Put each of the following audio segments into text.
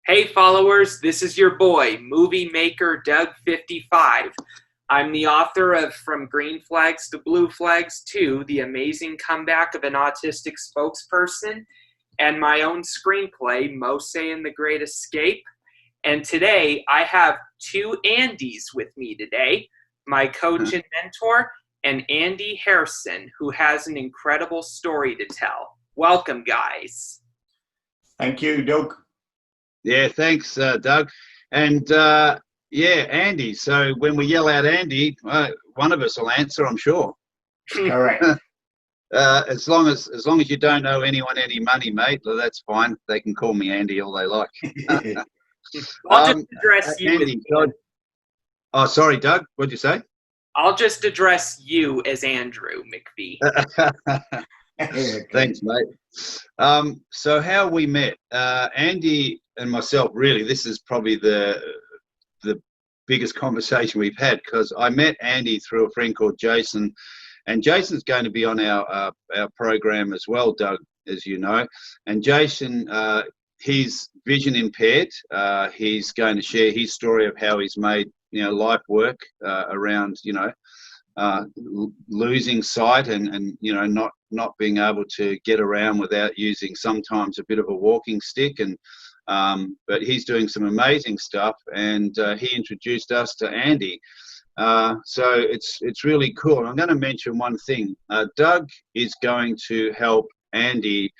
Hey followers, this is your boy, movie maker Doug55. I'm the author of From Green Flags to Blue Flags 2, The Amazing Comeback of an Autistic Spokesperson, and my own screenplay, Mose and the Great Escape. And today I have two Andys with me today, my coach and mentor, and Andy Harrison, who has an incredible story to tell. Welcome, guys. Thank you, Doug. Yeah, thanks, Doug. And Andy. So when we yell out Andy, one of us will answer, I'm sure. Correct. As long as you don't owe anyone any money, mate, well, that's fine. They can call me Andy all they like. I'll just address you. Andy, oh, sorry, Doug. What'd you say? I'll just address you as Andrew McPhee. Thanks, mate. So how we met, Andy and myself, really, this is probably the biggest conversation we've had, because I met Andy through a friend called Jason, and Jason's going to be on our program as well, Doug, as you know. And Jason, he's vision impaired. He's going to share his story of how he's made life work around losing sight and not being able to get around without using sometimes a bit of a walking stick. And but he's doing some amazing stuff, and he introduced us to Andy. So it's really cool. And I'm going to mention one thing. Doug is going to help Andy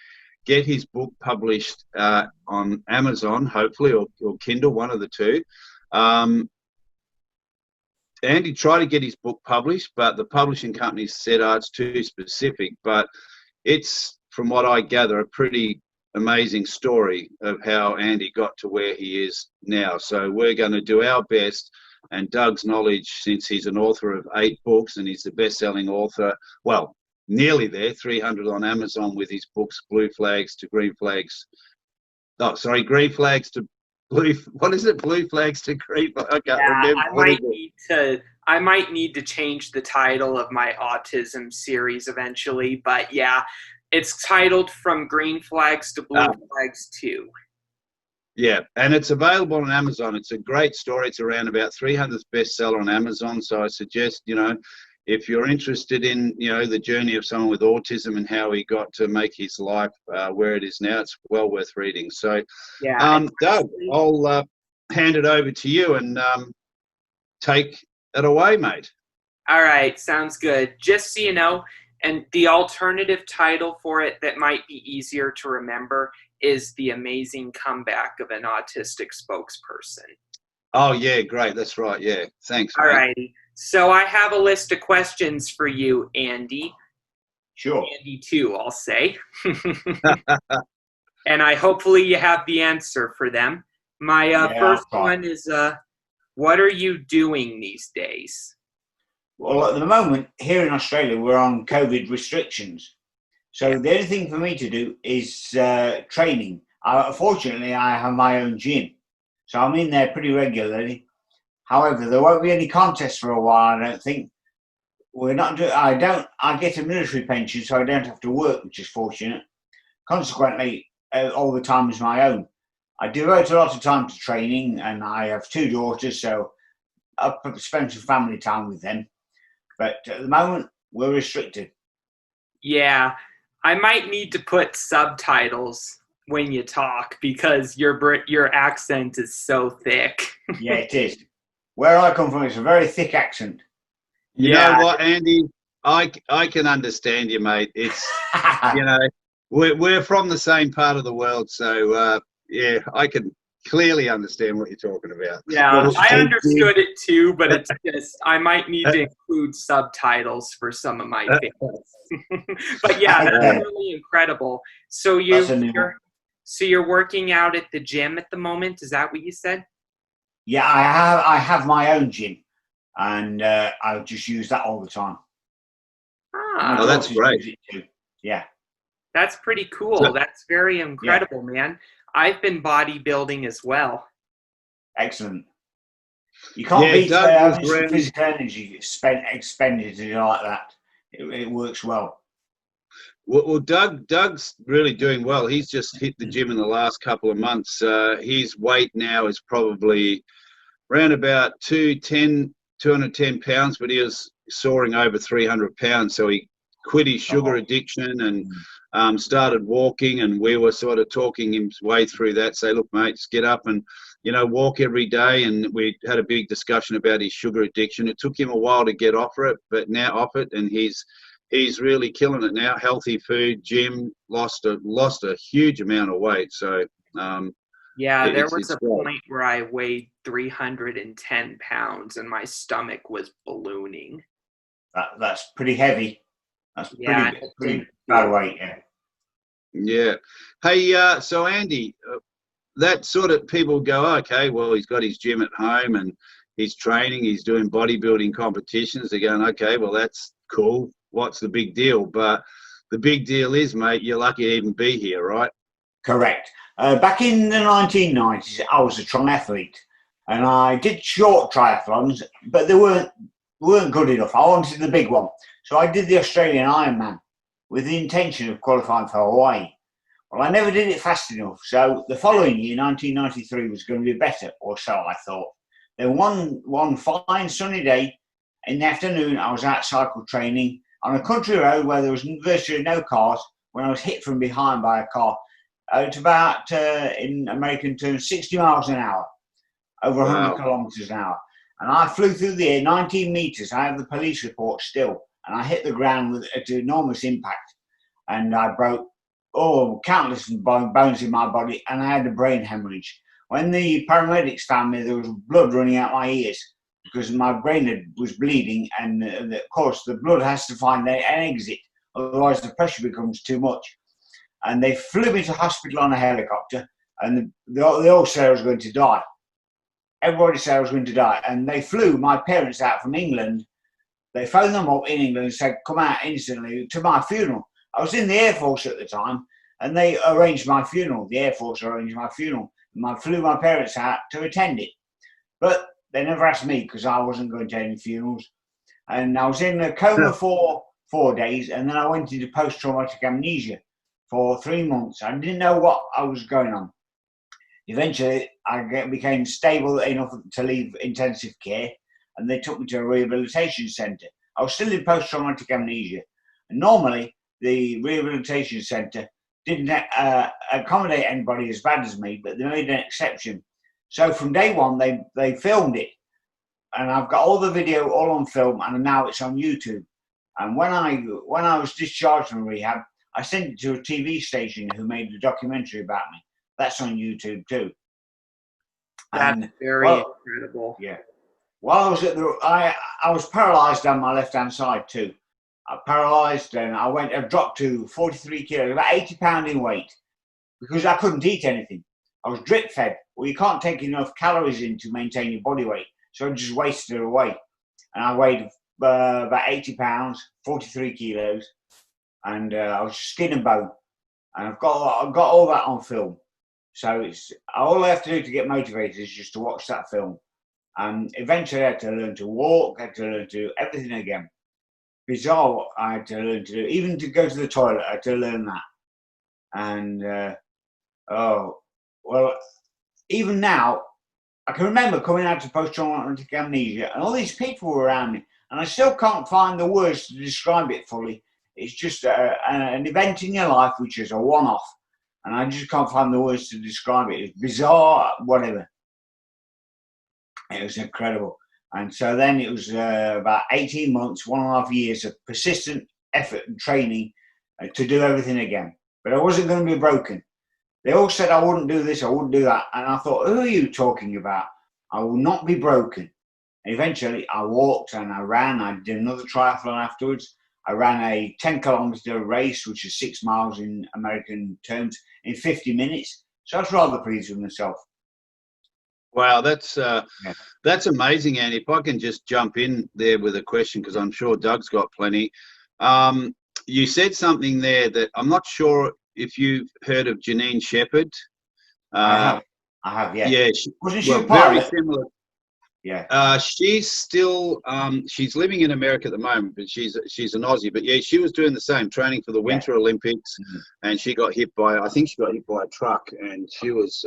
get his book published on Amazon, hopefully, or Kindle, one of the two. Andy tried to get his book published, but the publishing company said, it's too specific. But it's, from what I gather, a pretty amazing story of how Andy got to where he is now. So we're going to do our best, and Doug's knowledge, since he's an author of 8 books and he's the best-selling author, well, nearly there, 300 on Amazon with his books, Blue Flags to Green Flags. Oh, sorry, Green Flags to Blue. What is it? Blue Flags to Green. I can't remember. I might need to change the title of my autism series eventually, but yeah, it's titled From Green Flags to Blue Flags 2. Yeah, and it's available on Amazon. It's a great story. It's around about 300th bestseller on Amazon. So I suggest, if you're interested in, the journey of someone with autism and how he got to make his life where it is now, it's well worth reading. So, yeah, Doug, I'll hand it over to you and take it away, mate. All right, sounds good. Just so you know, and the alternative title for it that might be easier to remember is The Amazing Comeback of an Autistic Spokesperson. Oh, yeah, great. That's right. Yeah, thanks. All righty. So I have a list of questions for you, Andy. Sure. Andy, too, I'll say. And hopefully you have the answer for them. My first one is, what are you doing these days? Well, at the moment, here in Australia, we're on COVID restrictions. So the only thing for me to do is training. Fortunately, I have my own gym. So I'm in there pretty regularly. However, there won't be any contests for a while, I don't think. I get a military pension, so I don't have to work, which is fortunate. Consequently, all the time is my own. I devote a lot of time to training, and I have 2 daughters, so I spend some family time with them. But at the moment, we're restricted. Yeah, I might need to put subtitles when you talk, because your accent is so thick. Yeah, it is. Where I come from, it's a very thick accent. You know what, Andy? I can understand you, mate. It's we're from the same part of the world, so I can clearly understand what you're talking about. Yeah, I understood it too, but it's just I might need to include subtitles for some of my things. But yeah, that's really incredible. So you're working out at the gym at the moment? Is that what you said? Yeah, I have my own gym, and I just use that all the time. Oh, that's great. Yeah, that's pretty cool. That's very incredible, man. I've been bodybuilding as well. Excellent. You can't beat the physical energy expended like that. It works well. Well, Doug's really doing well. He's just hit the gym in the last couple of months. His weight now is probably around about 210 pounds, but he was soaring over 300 pounds. So he quit his sugar addiction and started walking, and we were sort of talking his way through that. Say, look, mate, just get up and, walk every day. And we had a big discussion about his sugar addiction. It took him a while to get off it, and he's really killing it now. Healthy food, gym, lost a huge amount of weight. So yeah, there was a point where I weighed 310 pounds and my stomach was ballooning. That's pretty heavy. That's pretty bad weight. Yeah. Yeah. Hey, so Andy, that sort of people go, okay, well, he's got his gym at home and he's training, he's doing bodybuilding competitions. They're going, okay, well, that's cool. What's the big deal? But the big deal is, mate, you're lucky to even be here, right? Correct. Back in the 1990s, I was a triathlete, and I did short triathlons, but they weren't good enough. I wanted the big one, so I did the Australian Ironman with the intention of qualifying for Hawaii. Well, I never did it fast enough, so the following year, 1993, was going to be better, or so I thought. Then one fine sunny day in the afternoon, I was out cycle training on a country road where there was virtually no cars when I was hit from behind by a car. It's about, in American terms, 60 miles an hour, over 100 kilometres an hour. And I flew through the air 19 metres. I have the police report still. And I hit the ground with an enormous impact. And I broke countless bones in my body, and I had a brain hemorrhage. When the paramedics found me, there was blood running out my ears because my brain was bleeding. And of course, the blood has to find an exit. Otherwise, the pressure becomes too much. And they flew me to hospital on a helicopter, and they all said I was going to die. Everybody said I was going to die. And they flew my parents out from England. They phoned them up in England and said, come out instantly to my funeral. I was in the Air Force at the time, and they arranged my funeral. The Air Force arranged my funeral. And I flew my parents out to attend it. But they never asked me because I wasn't going to any funerals. And I was in a coma for 4 days, and then I went into post-traumatic amnesia for 3 months. I didn't know what I was going on. Eventually, I became stable enough to leave intensive care, and they took me to a rehabilitation centre. I was still in post-traumatic amnesia. And normally, the rehabilitation centre didn't accommodate anybody as bad as me, but they made an exception. So from day one, they filmed it. And I've got all the video all on film, and now it's on YouTube. And when I was discharged from rehab, I sent it to a TV station who made a documentary about me. That's on YouTube too. That's very incredible. Yeah. While I was I was paralysed down my left-hand side too. I paralysed, and I dropped to 43 kilos, about 80 pounds in weight, because I couldn't eat anything. I was drip fed. Well, you can't take enough calories in to maintain your body weight, so I just wasted it away. And I weighed about 80 pounds, 43 kilos. And I was skin and bone, and I've got all that on film. So it's all I have to do to get motivated is just to watch that film. And eventually, I had to learn to walk. I had to learn to do everything again. Bizarre, I had to learn to do, even to go to the toilet. I had to learn that. And even now, I can remember coming out of post-traumatic amnesia, and all these people were around me, and I still can't find the words to describe it fully. It's just an event in your life which is a one-off, and I just can't find the words to describe it. It's bizarre, whatever. It was incredible. And so then it was about 18 months, 1.5 years of persistent effort and training to do everything again. But I wasn't going to be broken. They all said I wouldn't do this, I wouldn't do that. And I thought, who are you talking about? I will not be broken. And eventually I walked and I ran. I did another triathlon afterwards. I ran a 10-kilometre race, which is 6 miles in American terms, in 50 minutes. So I was rather pleased with myself. Wow, that's amazing, Andy. If I can just jump in there with a question, because I'm sure Doug's got plenty. You said something there that I'm not sure if you've heard of Janine Shepherd. I have, yeah. Yeah, Wasn't she a pilot? Very similar. She's still she's living in America at the moment, but she's an Aussie. But yeah, she was doing the same, training for the Winter Olympics, and she got hit by a truck, and she was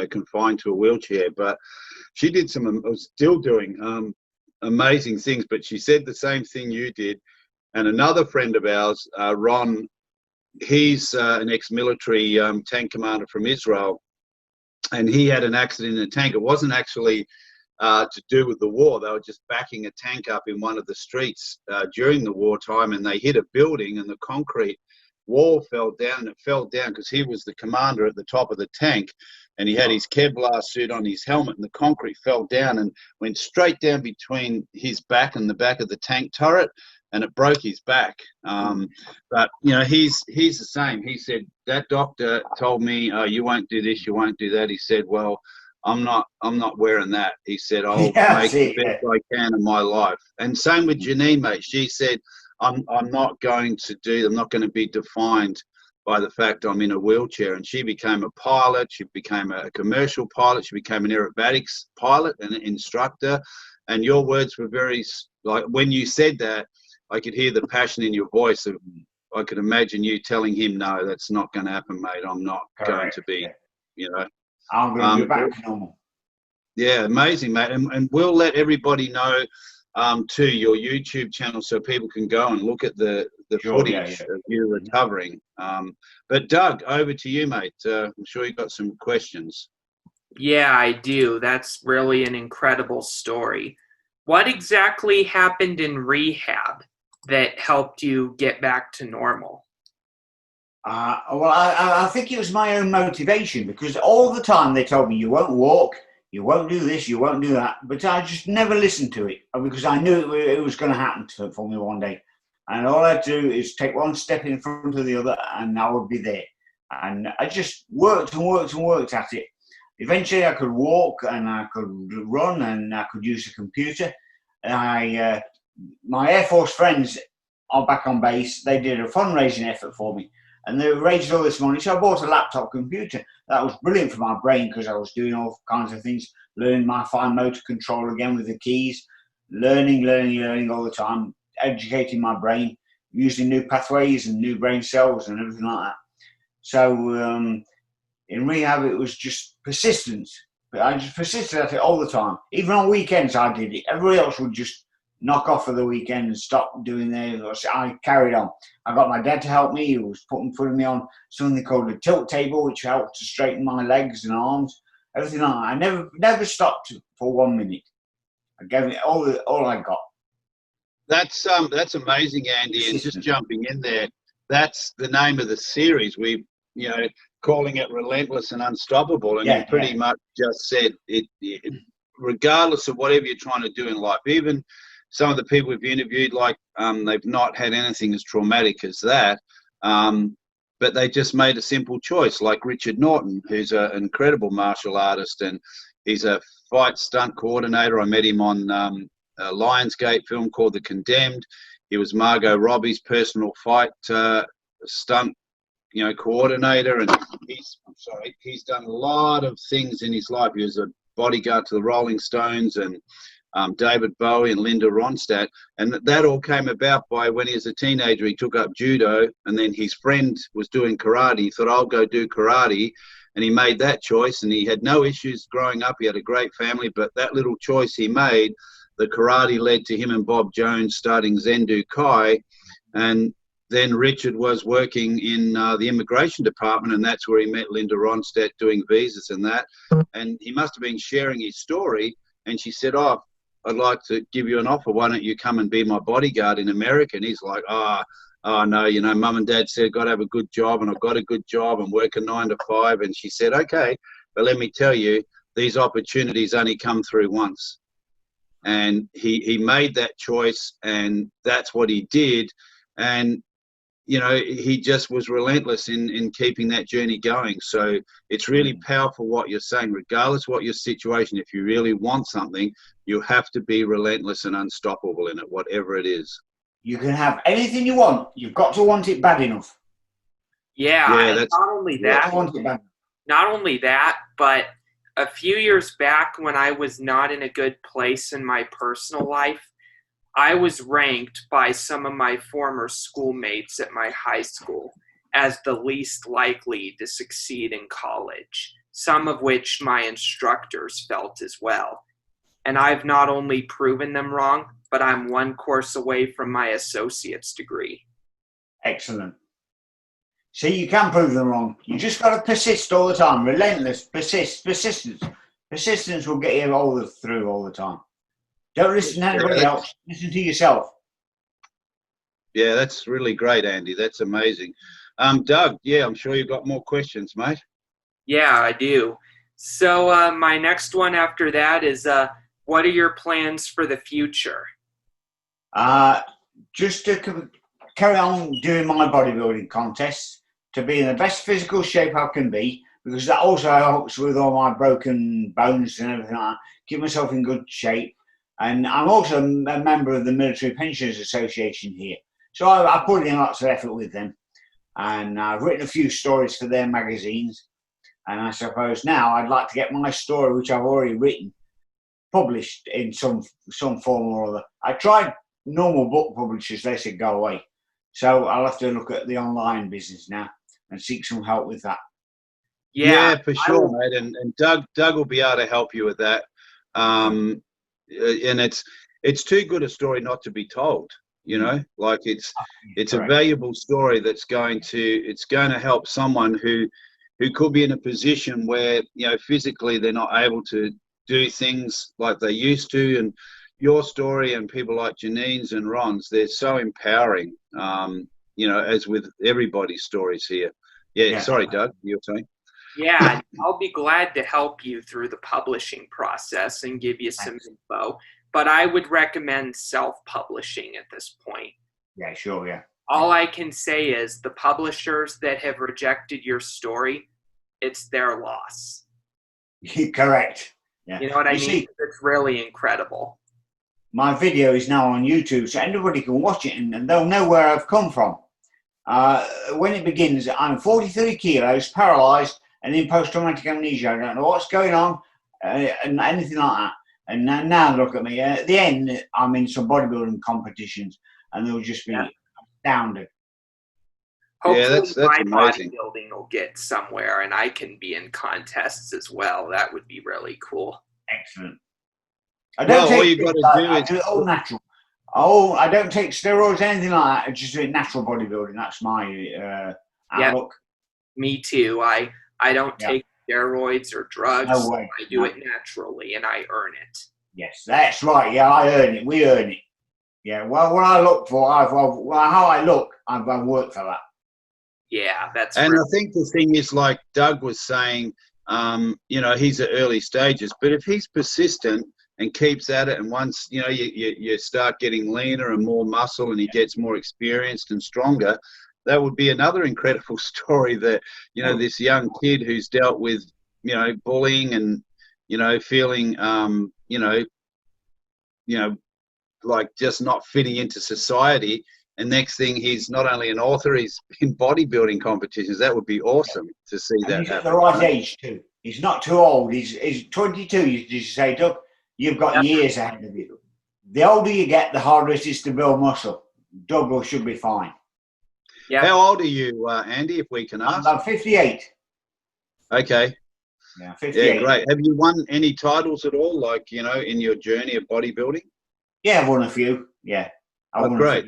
confined to a wheelchair. But she did still doing amazing things. But she said the same thing you did. And another friend of ours, Ron, he's an ex-military tank commander from Israel, and he had an accident in a tank. It wasn't actually to do with the war. They were just backing a tank up in one of the streets during the wartime, and they hit a building, and the concrete wall fell down. And it fell down because he was the commander at the top of the tank, and he had his Kevlar suit on, his helmet, and the concrete fell down and went straight down between his back and the back of the tank turret, and it broke his back. But he's the same. He said, that doctor told me, you won't do this, you won't do that. He said, well, I'm not wearing that. He said, I'll make the best I can in my life. And same with Janine, mate. She said, I'm not going to be defined by the fact I'm in a wheelchair. And she became a pilot. She became a commercial pilot. She became an aerobatics pilot and an instructor. And your words were very, like, when you said that, I could hear the passion in your voice. I could imagine you telling him, no, that's not going to happen, mate. I'm not going to be, I'm going to go back to normal. Yeah, amazing, mate. And we'll let everybody know to your YouTube channel so people can go and look at the footage of you recovering. But Doug, over to you, mate. I'm sure you got some questions. Yeah, I do. That's really an incredible story. What exactly happened in rehab that helped you get back to normal? Well, I think it was my own motivation, because all the time they told me, you won't walk, you won't do this, you won't do that. But I just never listened to it, because I knew it was going to happen for me one day. And all I had to do is take one step in front of the other, and I would be there. And I just worked and worked and worked at it. Eventually I could walk and I could run and I could use a computer. My Air Force friends are back on base. They did a fundraising effort for me, and they raised all this money. So I bought a laptop computer. That was brilliant for my brain, because I was doing all kinds of things, learning my fine motor control again with the keys, learning all the time, educating my brain, using new pathways and new brain cells and everything like that. So in rehab, it was just persistence. But I just persisted at it all the time. Even on weekends, I did it. Everybody else would just knock off for the weekend and stop doing theirs. I carried on. I got my dad to help me. He was putting me on something called a tilt table, which helped to straighten my legs and arms, everything like that. I never stopped for 1 minute. I gave it all I got. That's amazing, Andy. And just jumping in there, that's the name of the series. We, calling it Relentless and Unstoppable. And you pretty much just said it, regardless of whatever you're trying to do in life, even some of the people we've interviewed, like they've not had anything as traumatic as that, but they just made a simple choice, like Richard Norton, who's an incredible martial artist, and he's a fight stunt coordinator. I met him on a Lionsgate film called The Condemned. He was Margot Robbie's personal fight stunt coordinator, and he's done a lot of things in his life. He was a bodyguard to the Rolling Stones and David Bowie and Linda Ronstadt, and that all came about by when he was a teenager. He took up judo, and then his friend was doing karate. He thought, I'll go do karate, and he made that choice, and he had no issues growing up. He had a great family, but that little choice he made, the karate led to him and Bob Jones starting Zendu Kai, and then Richard was working in the immigration department, and that's where he met Linda Ronstadt doing visas and that. And he must have been sharing his story, and she said, oh, I'd like to give you an offer. Why don't you come and be my bodyguard in America? And he's like, oh no, Mum and Dad said, got to have a good job, and I've got a good job. I'm working 9 to 5. And she said, okay, but let me tell you, these opportunities only come through once. And he made that choice, and that's what he did. And he just was relentless in keeping that journey going. So it's really powerful what you're saying. Regardless of what your situation, if you really want something, you have to be relentless and unstoppable in it, whatever it is. You can have anything you want. You've got to want it bad enough. Yeah, that's not only that, but a few years back when I was not in a good place in my personal life, I was ranked by some of my former schoolmates at my high school as the least likely to succeed in college, some of which my instructors felt as well. And I've not only proven them wrong, but I'm one course away from my associate's degree. Excellent. See, you can prove them wrong. You just got to persist all the time. Relentless, persistence. Persistence will get you through all the time. Don't listen to anybody else. Listen to yourself. Yeah, that's really great, Andy. That's amazing. Doug, yeah, I'm sure you've got more questions, mate. Yeah, I do. So my next one after that is, what are your plans for the future? Just to carry on doing my bodybuilding contests, to be in the best physical shape I can be, because that also helps with all my broken bones and everything like that. Keep myself in good shape. And I'm also a member of the Military Pensioners Association here. So I put in lots of effort with them. And I've written a few stories for their magazines. And I suppose now I'd like to get my story, which I've already written, published in some form or other. I tried normal book publishers, they said go away. So I'll have to look at the online business now and seek some help with that. Yeah, for sure, mate. And Doug will be able to help you with that. And it's too good a story not to be told. You know, like it's a valuable story that's going to help someone who could be in a position where, you know, physically they're not able to do things like they used to. And your story and people like Janine's and Ron's, they're so empowering. You know, as with everybody's stories here. Yeah. Sorry, Doug, you were saying. Yeah, I'll be glad to help you through the publishing process and give you some info. But I would recommend self-publishing at this point. Yeah, sure, yeah. All I can say is the publishers that have rejected your story, it's their loss. Correct. Yeah. You know what I mean? See, it's really incredible. My video is now on YouTube, so anybody can watch it and they'll know where I've come from. When it begins, I'm 43 kilos, paralysed, and in post-traumatic amnesia. I don't know what's going on, and anything like that. And now look at me. At the end, I'm in some bodybuilding competitions, and they'll just be astounded. Hopefully that's my amazing. bodybuilding will get somewhere, and I can be in contests as well. That would be really cool. Excellent. I don't all you've got to do is do it all natural. Oh, I don't take steroids, anything like that. I just do it natural bodybuilding. That's my outlook. Me too. I don't take steroids or drugs. No way. I do it naturally, and I earn it. Yes, that's right. Yeah, I earn it. We earn it. Yeah. Well, what I look for, how I look, I've worked for that. Yeah, that's. And I think the thing is, like Doug was saying, you know, he's at early stages, but if he's persistent and keeps at it, and once you know you start getting leaner and more muscle, and he gets more experienced and stronger, that would be another incredible story. That, you know, this young kid who's dealt with, you know, bullying and, you know, feeling you know like just not fitting into society, and next thing he's not only an author, he's in bodybuilding competitions. That would be awesome to see that. He's at the right age too. He's not too old. He's 22. You say, Doug, you've got years ahead of you. The older you get, the harder it is to build muscle. Doug should be fine. Yeah. How old are you, Andy, if we can ask? I'm 58. Okay. Yeah, 58. Yeah, great. Have you won any titles at all, like, you know, in your journey of bodybuilding? Yeah, I've won a few. Yeah. Great.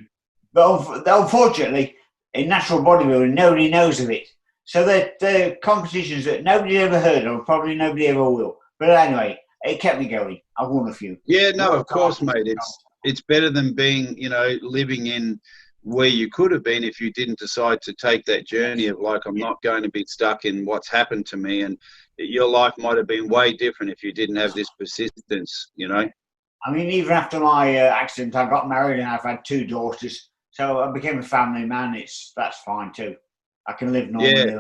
But unfortunately, in natural bodybuilding, nobody knows of it. So they're competitions that nobody ever heard of, probably nobody ever will. But anyway, it kept me going. I've won a few. Yeah, no, of course, mate. It's better than being, you know, living in where you could have been if you didn't decide to take that journey of, like, I'm not going to be stuck in what's happened to me. And your life might have been way different if you didn't have this persistence, you know. I mean, even after my accident, I got married and I've had 2 daughters. So I became a family man. That's fine too. I can live normally like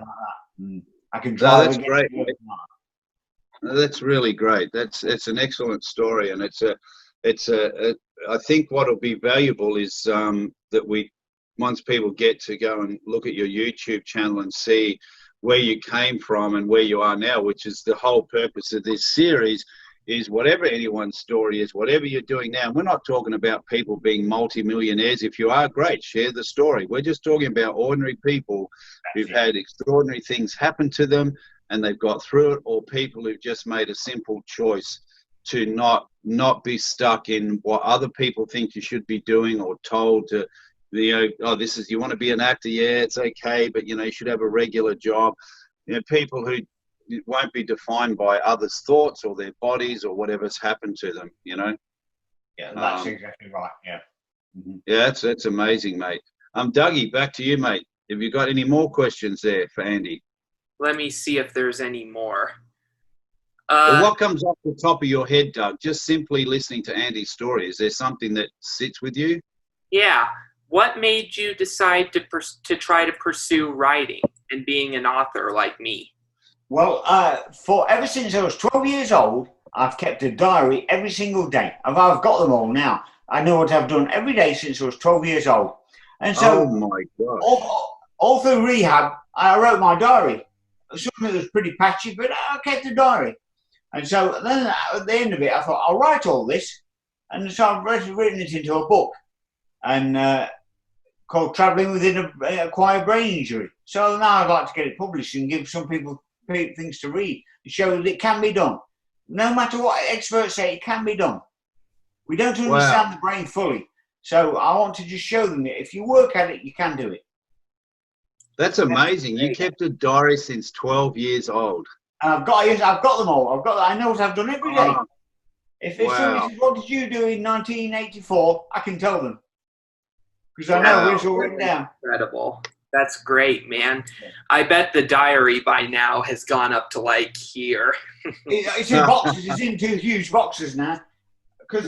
that. I can drive. That's great. That's really great. It's an excellent story, and I think what will be valuable is that once people get to go and look at your YouTube channel and see where you came from and where you are now, which is the whole purpose of this series, is whatever anyone's story is, whatever you're doing now. We're not talking about people being multimillionaires. If you are, great, share the story. We're just talking about ordinary people who've had extraordinary things happen to them and they've got through it, or people who've just made a simple choice to not be stuck in what other people think you should be doing, or told to, oh, this is, you want to be an actor, yeah, it's okay, but you should have a regular job. People who won't be defined by others' thoughts or their bodies or whatever's happened to them. Yeah, that's exactly right. Yeah. Mm-hmm. Yeah, that's amazing, mate. Dougie, back to you, mate. Have you got any more questions there for Andy? Let me see if there's any more. Well, what comes off the top of your head, Doug, just simply listening to Andy's story? Is there something that sits with you? Yeah. What made you decide to try to pursue writing and being an author like me? Well, ever since I was 12 years old, I've kept a diary every single day. I've got them all now. I know what I've done every day since I was 12 years old. And so, oh my gosh. All through rehab, I wrote my diary. Something that was pretty patchy, but I kept a diary. And so then at the end of it, I thought, I'll write all this. And so I've written it into a book, and called Travelling with an Acquired Brain Injury. So now I'd like to get it published and give some people things to read and show that it can be done. No matter what experts say, it can be done. We don't understand the brain fully. So I want to just show them that if you work at it, you can do it. That's amazing. You kept a diary since 12 years old. And I've got them all. I know what I've done every day. If somebody says, what did you do in 1984? I can tell them. Because I know it's all written down. Incredible. That's great, man. I bet the diary by now has gone up to like here. It's in boxes. It's in 2 huge boxes now. Because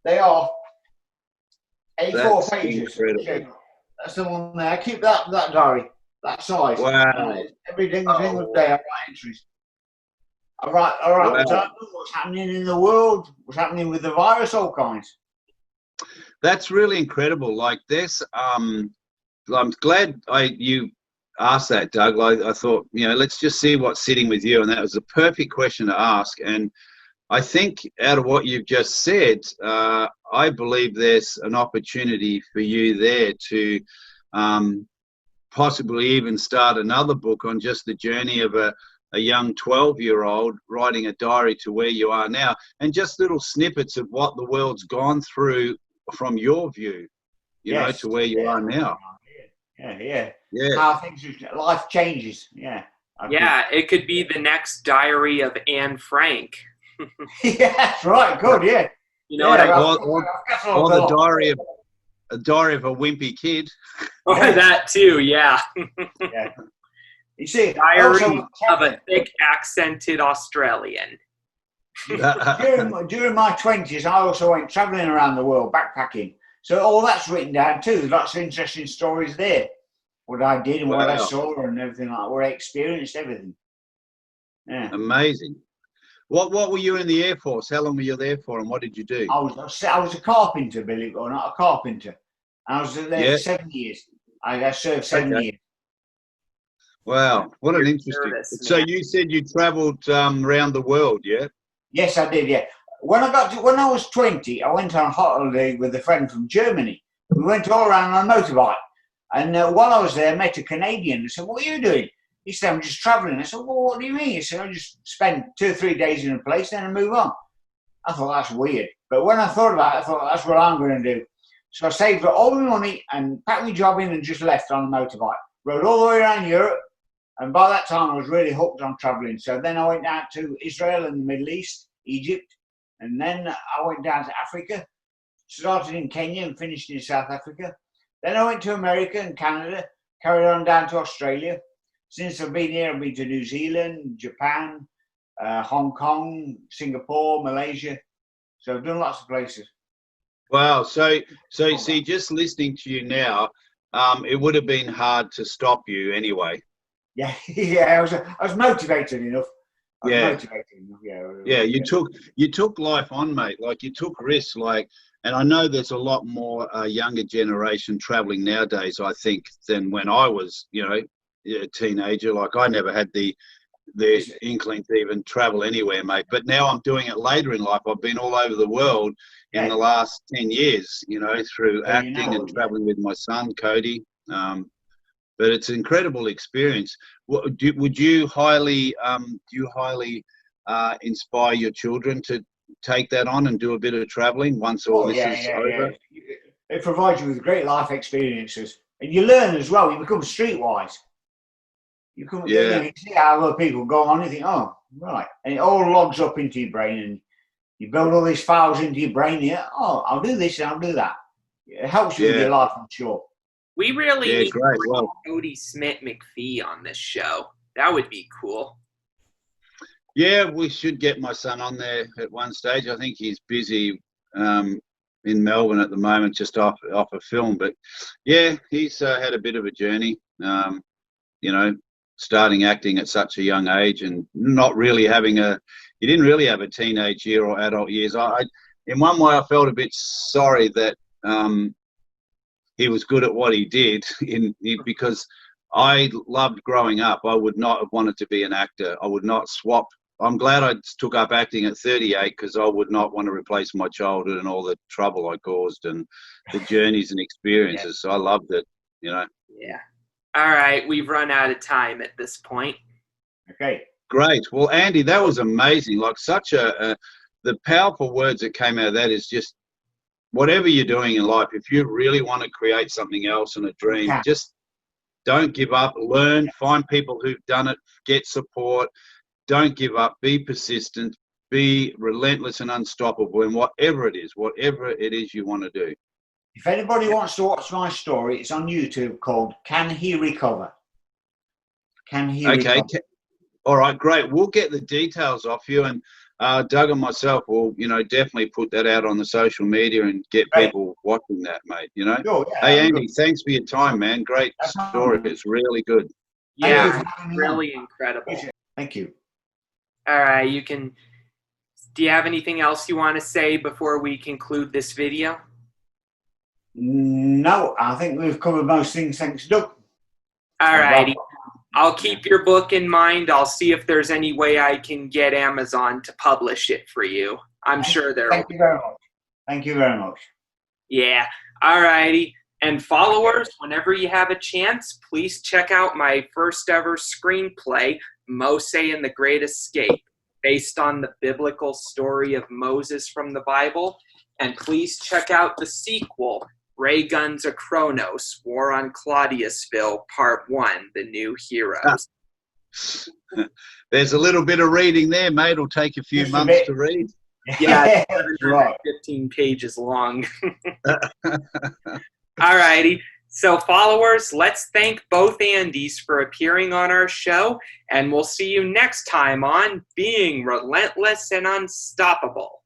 they are A4 pages. Incredible. That's the one there. I keep that diary, that size. Wow. Every single day I write entries. All right. What's happening in the world? What's happening with the virus? All kinds. That's really incredible. Like this, I'm glad you asked that, Doug. I thought, let's just see what's sitting with you, and that was a perfect question to ask. And I think out of what you've just said, I believe there's an opportunity for you there to possibly even start another book on just the journey of a young 12-year-old writing a diary to where you are now, and just little snippets of what the world's gone through from your view, you know, to where you are now. Yeah. How things, life changes. Yeah. It could be the next diary of Anne Frank. Yeah, that's right. Good. Yeah. You know what I or the diary of a wimpy kid. Or that too. Yeah. Yeah. You see, diary of a thick accented Australian. During my 20s, I also went travelling around the world, backpacking. So all that's written down too. There's lots of interesting stories there. What I did and what I saw and everything like that. What I experienced, everything. Yeah. Amazing. What were you in the Air Force? How long were you there for, and what did you do? I was a carpenter, believe it or not, a carpenter. I was there for 7 years. I served 7 years. Wow, what an interesting. So you said you travelled around the world, yeah? Yes, I did. Yeah. When I was 20, I went on a holiday with a friend from Germany. We went all around on a motorbike, and while I was there, I met a Canadian. I said, "What are you doing?" He said, "I'm just travelling." I said, "Well, what do you mean?" He said, "I just spend 2 or 3 days in a place, then I move on." I thought that's weird, but when I thought about it, I thought that's what I'm going to do. So I saved all my money and packed my job in and just left on a motorbike. Rode all the way around Europe. And by that time, I was really hooked on travelling. So then I went down to Israel and the Middle East, Egypt. And then I went down to Africa, started in Kenya and finished in South Africa. Then I went to America and Canada, carried on down to Australia. Since I've been here, I've been to New Zealand, Japan, Hong Kong, Singapore, Malaysia. So I've done lots of places. Wow. So see, just listening to you now, it would have been hard to stop you anyway. Yeah, I was motivated enough. You took life on, mate. Like you took risks, and I know there's a lot more younger generation traveling nowadays, I think, than when I was, a teenager. Like I never had the inkling to even travel anywhere, mate. But now I'm doing it later in life. I've been all over the world in the last 10 years, you know, through acting and traveling with my son, Cody. But it's an incredible experience. Would you highly inspire your children to take that on and do a bit of traveling once all this is over? Yeah. It provides you with great life experiences. And you learn as well. You become streetwise. You see how other people go on and you think, oh, right. And it all logs up into your brain and you build all these files into your brain. Yeah, oh, I'll do this and I'll do that. It helps you with your life, I'm sure. We really need Cody McPhee on this show. That would be cool. Yeah, we should get my son on there at one stage. I think he's busy in Melbourne at the moment, just off a film. But yeah, he's had a bit of a journey, you know, starting acting at such a young age and not really he didn't really have a teenage year or adult years. In one way, I felt a bit sorry that he was good at what he did because I loved growing up. I would not have wanted to be an actor. I would not swap. I'm glad I took up acting at 38 because I would not want to replace my childhood and all the trouble I caused and the journeys and experiences. So I loved it, you know. Yeah. All right. We've run out of time at this point. Okay. Great. Well, Andy, that was amazing. Like the powerful words that came out of that is just whatever you're doing in life, if you really want to create something else and a dream, just don't give up, learn, find people who've done it, get support. Don't give up, be persistent, be relentless and unstoppable in whatever it is you want to do. If anybody wants to watch my story, it's on YouTube called Can He Recover? Can He Recover? All right, great. We'll get the details off you, and Doug and myself will, you know, definitely put that out on the social media and get people watching that, mate, you know. Sure, hey, Andy, thanks for your time, man. Great story. It's really good. Yeah, really incredible. Thank you. All right, do you have anything else you want to say before we conclude this video? No, I think we've covered most things. Thanks, Doug. All righty. I'll keep your book in mind. I'll see if there's any way I can get Amazon to publish it for you. I'm sure there will. Thank you very much. Thank you very much. Yeah. All righty. And followers, whenever you have a chance, please check out my first ever screenplay, Mose and the Great Escape, based on the biblical story of Moses from the Bible. And please check out the sequel, Ray Guns of Kronos, War on Claudiusville, Part 1, The New Heroes. There's a little bit of reading there, mate. It'll take a few months to read. Yeah, it's 15 pages long. All righty. So followers, let's thank both Andys for appearing on our show, and we'll see you next time on Being Relentless and Unstoppable.